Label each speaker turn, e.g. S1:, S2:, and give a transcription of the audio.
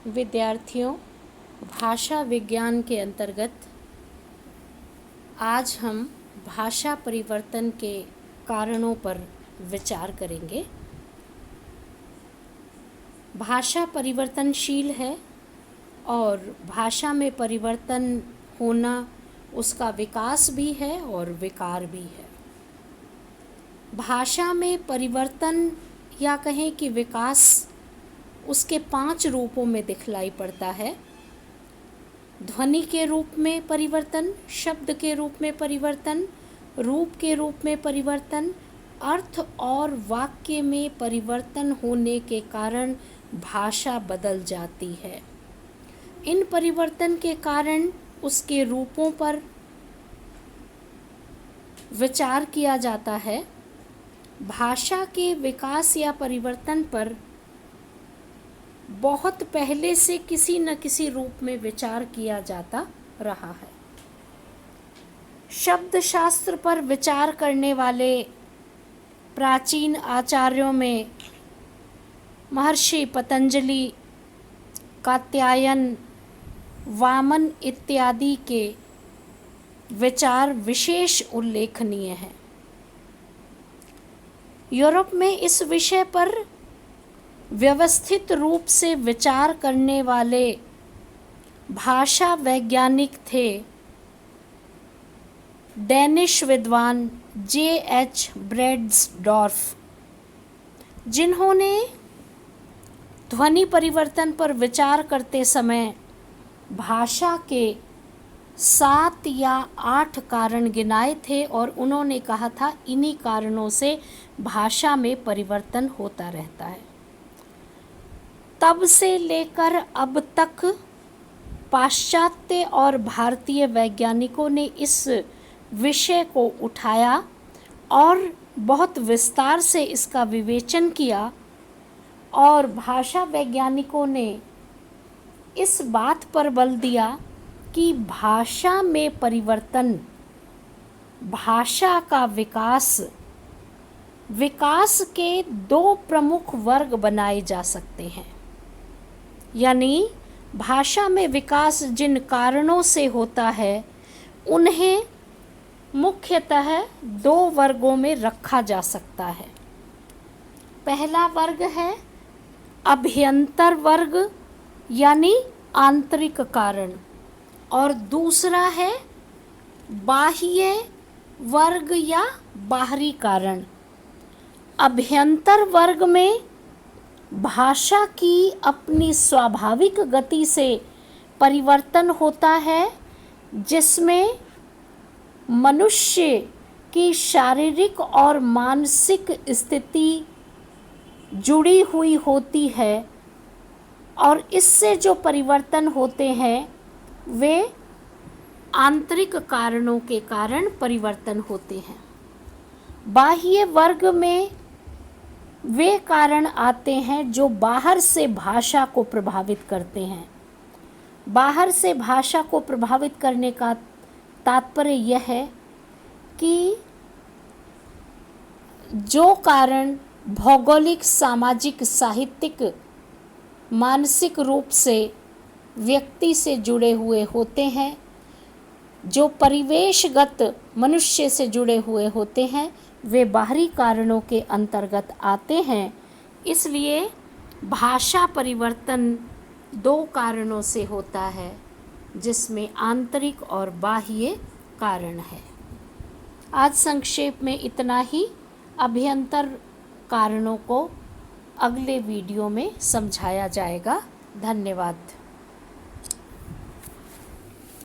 S1: विद्यार्थियों, भाषा विज्ञान के अंतर्गत आज हम भाषा परिवर्तन के कारणों पर विचार करेंगे। भाषा परिवर्तनशील है और भाषा में परिवर्तन होना उसका विकास भी है और विकार भी है। भाषा में परिवर्तन या कहें कि विकास उसके 5 रूपों में दिखलाई पड़ता है। ध्वनि के रूप में परिवर्तन, शब्द के रूप में परिवर्तन, रूप के रूप में परिवर्तन, अर्थ और वाक्य में परिवर्तन होने के कारण भाषा बदल जाती है। इन परिवर्तन के कारण उसके रूपों पर विचार किया जाता है। भाषा के विकास या परिवर्तन पर बहुत पहले से किसी न किसी रूप में विचार किया जाता रहा है। शब्द शास्त्र पर विचार करने वाले प्राचीन आचार्यों में महर्षि पतंजलि, कात्यायन, वामन इत्यादि के विचार विशेष उल्लेखनीय हैं। यूरोप में इस विषय पर व्यवस्थित रूप से विचार करने वाले भाषा वैज्ञानिक थे डेनिश विद्वान J.H. ब्रेड्सडॉर्फ, जिन्होंने ध्वनि परिवर्तन पर विचार करते समय भाषा के 7 या 8 कारण गिनाए थे और उन्होंने कहा था इन्हीं कारणों से भाषा में परिवर्तन होता रहता है। तब से लेकर अब तक पाश्चात्य और भारतीय वैज्ञानिकों ने इस विषय को उठाया और बहुत विस्तार से इसका विवेचन किया और भाषा वैज्ञानिकों ने इस बात पर बल दिया कि भाषा में परिवर्तन, भाषा का विकास के 2 प्रमुख वर्ग बनाए जा सकते हैं। यानी भाषा में विकास जिन कारणों से होता है उन्हें मुख्यतः 2 वर्गों में रखा जा सकता है। पहला वर्ग है अभ्यंतर वर्ग यानी आंतरिक कारण और दूसरा है बाह्य वर्ग या बाहरी कारण। अभ्यंतर वर्ग में भाषा की अपनी स्वाभाविक गति से परिवर्तन होता है, जिसमें मनुष्य की शारीरिक और मानसिक स्थिति जुड़ी हुई होती है और इससे जो परिवर्तन होते हैं वे आंतरिक कारणों के कारण परिवर्तन होते हैं। बाह्य वर्ग में वे कारण आते हैं जो बाहर से भाषा को प्रभावित करते हैं। बाहर से भाषा को प्रभावित करने का तात्पर्य यह है कि जो कारण भौगोलिक, सामाजिक, साहित्यिक, मानसिक रूप से व्यक्ति से जुड़े हुए होते हैं, जो परिवेशगत मनुष्य से जुड़े हुए होते हैं, वे बाहरी कारणों के अंतर्गत आते हैं। इसलिए भाषा परिवर्तन 2 कारणों से होता है, जिसमें आंतरिक और बाह्य कारण है। आज संक्षेप में इतना ही। अभ्यंतर कारणों को अगले वीडियो में समझाया जाएगा। धन्यवाद।